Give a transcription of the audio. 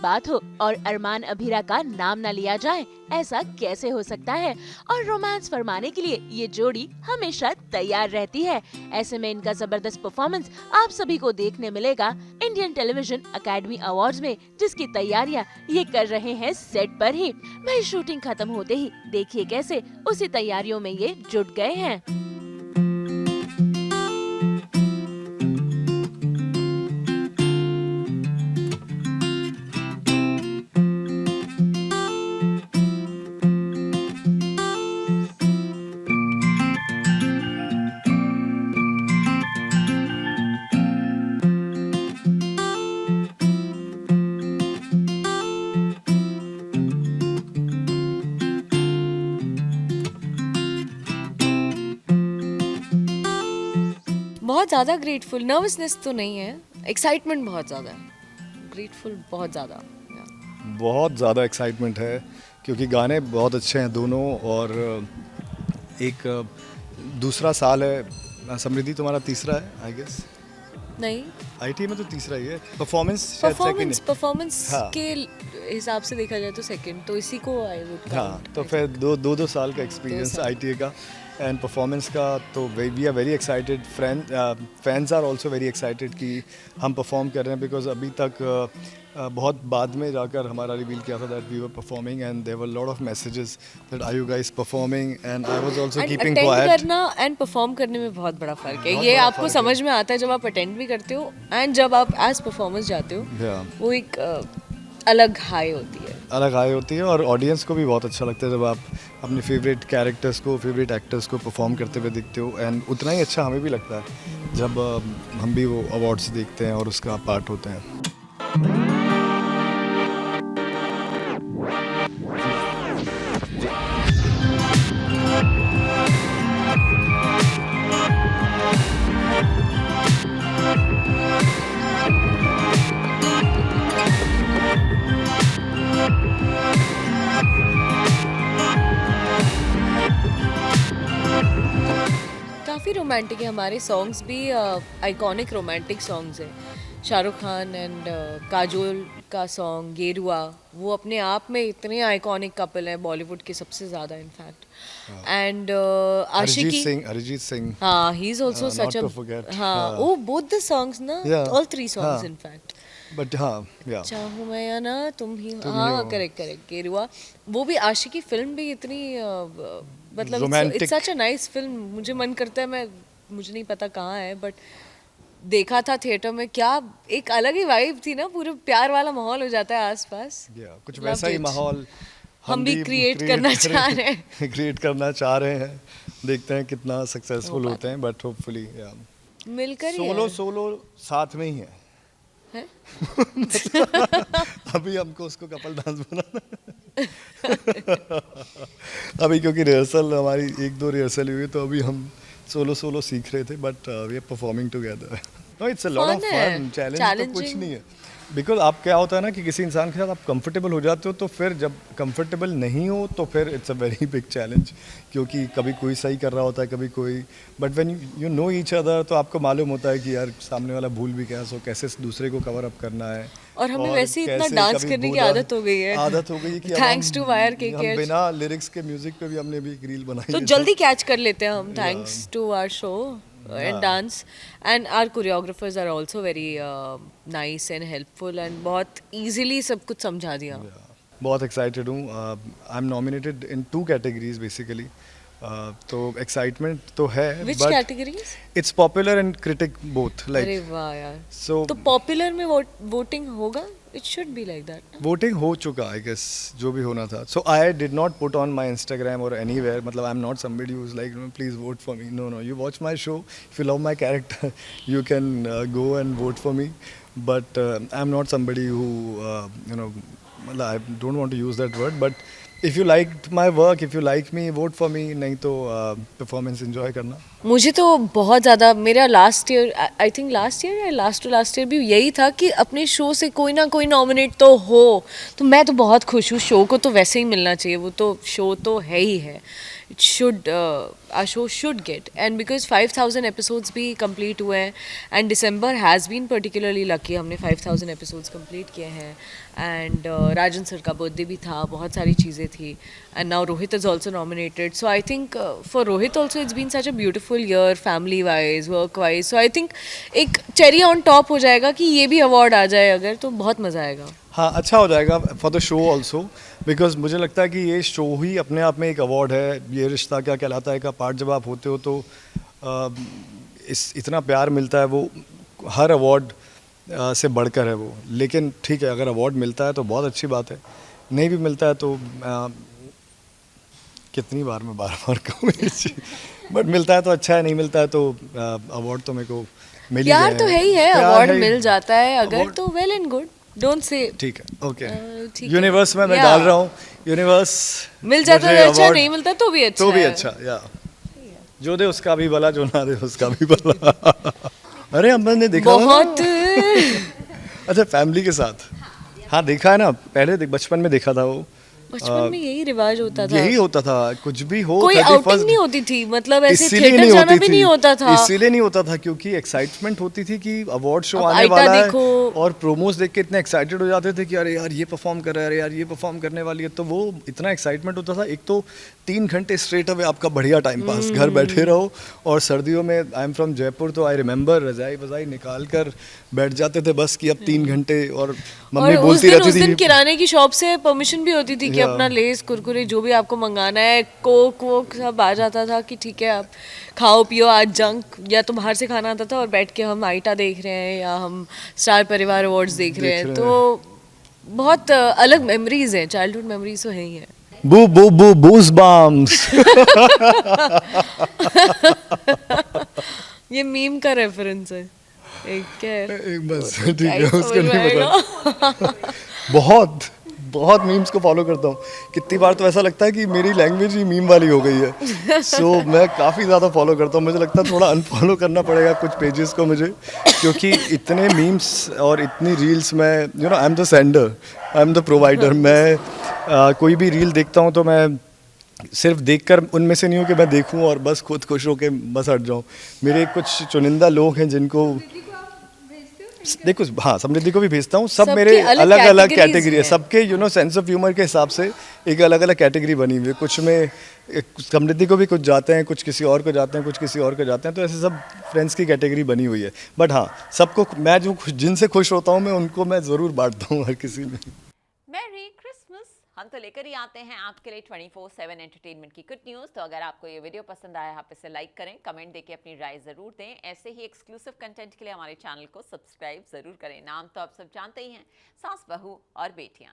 बात हो और अरमान अभीरा का नाम न लिया जाए, ऐसा कैसे हो सकता है। और रोमांस फरमाने के लिए ये जोड़ी हमेशा तैयार रहती है। ऐसे में इनका जबरदस्त परफॉर्मेंस आप सभी को देखने मिलेगा इंडियन टेलीविजन अकेडमी अवार्ड्स में, जिसकी तैयारियां ये कर रहे हैं सेट पर ही। भाई शूटिंग खत्म होते ही देखिए कैसे उसी तैयारियों में ये जुट गए हैं। बहुत ज़्यादा ग्रेटफुल, नर्वसनेस तो नहीं है, एक्साइटमेंट बहुत ज़्यादा है, ग्रेटफुल बहुत ज़्यादा। बहुत ज़्यादा एक्साइटमेंट है क्योंकि गाने बहुत अच्छे हैं दोनों, और एक दूसरा साल है। समृद्धि तुम्हारा तीसरा है आई गेस? नहीं, आईटी में तो तीसरा ही है। परफॉर्मेंस शायद सेकंड है। परफॉर्मेंस हाँ। के हिसाब से देखा जाए तो सेकंड, तो इसी को आई वुड हाँ, तो फिर दो साल का एक्सपीरियंस साल। आईटी का एंड परफॉर्मेंस का। तो we are very excited, fans are also very excited कि हम परफॉर्म कर रहे हैं, बिकॉज अभी तक बहुत बाद में जाकर हमारा रिवील किया था that we were performing, and there were lot of messages that are you guys performing, and I was also keeping attend quite. करना एंड परफॉर्म करने में बहुत बड़ा फर्क है। बहुत ये बड़ा आपको फर्क समझ में आता है जब आप अटेंड भी करते हो एंड जब आप एज परफॉर्मेंस जाते हो। Yeah. वो एक अलग हाई होती है। अलग हाई होती है, और ऑडियंस को भी बहुत अच्छा लगता है जब आप अपने फेवरेट कैरेक्टर्स को, फेवरेट एक्टर्स को परफॉर्म करते हुए दिखते हो, एंड उतना ही अच्छा हमें भी लगता है जब हम भी वो अवार्ड्स देखते हैं और उसका पार्ट होते हैं। काफ़ी रोमांटिक है, हमारे सॉन्ग्स भी आइकॉनिक रोमांटिक सॉन्ग्स हैं। शाहरुख खान एंड काजोल का सॉन्ग गेरुआ, वो अपने आप में इतने आइकॉनिक कपल हैं बॉलीवुड के सबसे ज़्यादा इनफैक्ट। एंड आशिकी, अरिजीत सिंह, हाँ, he is also not such a, to forget, हाँ, वो बोथ द सॉन्ग्स ना, Yeah, ऑल थ्री सॉन्ग्स हाँ। इनफैक्ट। बट हाँ, या चाहूँ मैं या ना तुम ही, तुम ही हाँ, हो। करेक्ट गेरुआ। वो भी आशिकी फिल्म भी इतनी मतलब Romantic. It's such a nice film. मुझे मन करता है, मुझे नहीं पता कहाँ है, बट देखा था थिएटर में, क्या एक अलग ही वाइब थी ना, पूरे प्यार वाला माहौल हो जाता है आसपास। कुछ Loved वैसा ही it. माहौल हम भी create करना चाह रहे हैं। क्रिएट करना चाह रहे हैं, देखते हैं कितना सक्सेसफुल हो होते हैं, बट होपफुली मिलकर ही सोलो साथ में ही है। है? अभी हमको उसको कपल डांस बनाना अभी क्योंकि रिहर्सल हमारी 1-2 रिहर्सल हुई, तो अभी हम सोलो सीख रहे थे, but we are performing together. No, it's a lot of Fun है, फन। चैलेंज तो कुछ challenging। नहीं है, बिकॉज आप क्या होता है ना कि किसी इंसान के साथ आप कंफर्टेबल हो जाते हो, तो फिर जब कंफर्टेबल नहीं हो तो फिर it's a very big challenge, क्योंकि कभी कोई सही कर रहा होता है, कभी कोई, but when you know each other, तो आपको मालूम होता है कि यार सामने वाला भूल भी गया, सो कैसे दूसरे को कवर अप करना है। और हमें वैसे ही इतना कैसे डांस कभी करने की बोला- आदत हो गई है। आदत हो गई कि अब Thanks to Wire हम KKH। बिना लिरिक्स के म्यूजिक पे भी हमने भी एक रील बनाई तो है। जल्दी कैच कर लेते हैं हम, thanks to our show and dance, and our choreographers are also very nice and helpful, and बहुत इजीली सब कुछ समझा दिया। बहुत एक्साइटेड हूँ। I am nominated in 2 categories basically, तो एक्साइटमेंट तो है, Which but categories? It's popular and critic both, अरे लाइक वाह यार, सो तो पॉपुलर में वोटिंग होगा? It should be like that. Voting हो चुका आई गेस, जो भी होना था। So I did not put on my Instagram और एनीवेयर, मतलब I am not somebody who is like please vote for me, no, you watch my show, if you love my character you can go and vote for me, but I am not somebody who मतलब I don't want to use that word, but if you like my work, if you like me, vote for me, नहीं तो performance enjoy करना। मुझे तो बहुत ज़्यादा, मेरा last year, I think last year या लास्ट टू लास्ट ईयर भी यही था कि अपने शो से कोई ना कोई नॉमिनेट तो हो, तो मैं तो बहुत खुश हूँ। शो को तो वैसे ही मिलना चाहिए, वो तो शो तो है ही है। It should, our show should get, and because 5000 episodes भी कंप्लीट हुए हैं, and December has been particularly lucky, हमने 5000 एपिसोड्स कंप्लीट किए हैं, एंड राजन सर का बर्थडे भी था, बहुत सारी चीज़ें थी, and now Rohit is also nominated. So I think for Rohit also it's been such a beautiful year, family wise, work wise. So I think एक चेरी ऑन टॉप हो जाएगा कि ये भी अवार्ड आ जाए अगर, तो बहुत मज़ा आएगा. हाँ, अच्छा हो जाएगा for the show also, because मुझे लगता है कि ये शो ही अपने आप में एक अवार्ड है. ये रिश्ता क्या कहलाता है का पार्ट जब आप होते हो तो इतना प्यार मिलता है, वो हर अवार्ड से बढ़कर है वो. लेकिन ठीक है, अगर अवार्ड मिलता है तो बहुत अच्छी बात है, नहीं भी मिलता है तो कितनी बार मैं बार बार कहूँ ये चीज़, बट मिलता है तो अच्छा है, नहीं मिलता है तो अवार्ड तो मेरे को मिल ही प्यार गए तो हैं. है ही है, प्यार अवार्ड है ही. मिल जाता है अगर Award- तो well and good, don't say. ठीक है, ओके. ठीक है. यूनिवर्स में मैं Yeah. डाल रहा हूँ, यूनिवर्स मिल जाता मुझे है अच्छा, award- नहीं मिलता तो भी अच्छा तो भी है. अच्छा, या जो दे उसका भी भला, जो ना दे उसका भी भला. अरे अम्मा ने देखा होगा ना? बहुत अच्छा, फैमिली के साथ. हाँ, देखा है ना, पहले बचपन में देखा था वो. बचपन में यही रिवाज होता था. यही होता था, कुछ भी हो. कोई 31st आउटिंग नहीं होती थी, मतलब ऐसे इसीलिए थिएटर नहीं जाना होती भी थी. नहीं होता था. इसीलिए नहीं होता था क्योंकि एक्साइटमेंट होती थी कि अवार्ड शो अब आने आइटा वाला देखो. है, और प्रोमोस देख के इतने एक्साइटेड हो जाते थे कि अरे यार ये परफॉर्म कर रहा है, अरे यार ये परफॉर्म करने वाली है. तो वो इतना एक्साइटमेंट होता था. एक तो 3 घंटे स्ट्रेट अवे आपका बढ़िया टाइम पास, घर बैठे रहो. और सर्दियों में, आई एम फ्रॉम जयपुर, तो आई रिमेंबर रजाई वजाई निकाल कर बैठ जाते थे बस कि अब 3 घंटे. और मम्मी और बोलती उस रहती दिन थी. किराने की शॉप से परमिशन भी होती थी कि Yeah. अपना लेस कुरकुरे जो भी आपको मंगाना है, कोक वोक सब आ जाता था कि ठीक है आप खाओ पियो आज जंक, या तो बाहर से खाना आता था और बैठ के हम आइटा देख रहे हैं या हम स्टार परिवार अवार्ड्स देख रहे हैं. तो बहुत अलग मेमोरीज हैं, चाइल्डहुड मेमोरीज तो है ही है. बू बू बू बूस बाम्स. ये मीम का रेफरेंस है. एक क्या है? बस ठीक क्या है, ही उसको समझ में नहीं आएगा. पता. बहुत बहुत मीम्स को फॉलो करता हूँ. कितनी बार तो ऐसा लगता है कि मेरी लैंग्वेज ही मीम वाली हो गई है. सो मैं काफ़ी ज़्यादा फॉलो करता हूँ. मुझे लगता है थोड़ा अनफॉलो करना पड़ेगा कुछ पेजेस को मुझे, क्योंकि इतने मीम्स और इतनी रील्स में, you know, I am the sender, I am the provider. मैं कोई भी रील देखता हूँ तो मैं सिर्फ देखकर उनमें से नहीं हूँ कि मैं देखूँ और बस खुद खुश होकर बस हट जाऊँ. मेरे कुछ चुनिंदा लोग हैं जिनको देखो, हाँ, समृद्धि को भी भेजता हूँ. सब सबकी मेरे अलग अलग अलग categories कैटेगरी है. हैं. सबके you know sense of humour के हिसाब से एक अलग अलग कैटेगरी बनी हुई है. कुछ में समृद्धि को भी कुछ जाते हैं, कुछ किसी और को जाते हैं, कुछ किसी और को जाते हैं. तो ऐसे सब फ्रेंड्स की कैटेगरी बनी हुई है. बट हाँ, सबको मैं जो जिनसे खुश होता हूँ मैं उनको मैं ज़रूर बांटता हूँ हर किसी में. मैरी क्रिसमस हम तो लेकर ही आते हैं आपके लिए 24/7 एंटरटेनमेंट की गुड न्यूज़. तो अगर आपको ये वीडियो पसंद आया, आप इसे लाइक करें, कमेंट देके अपनी राय ज़रूर दें. ऐसे ही एक्सक्लूसिव कंटेंट के लिए हमारे चैनल को सब्सक्राइब ज़रूर करें. नाम तो आप सब जानते ही हैं, सास बहू और बेटियां.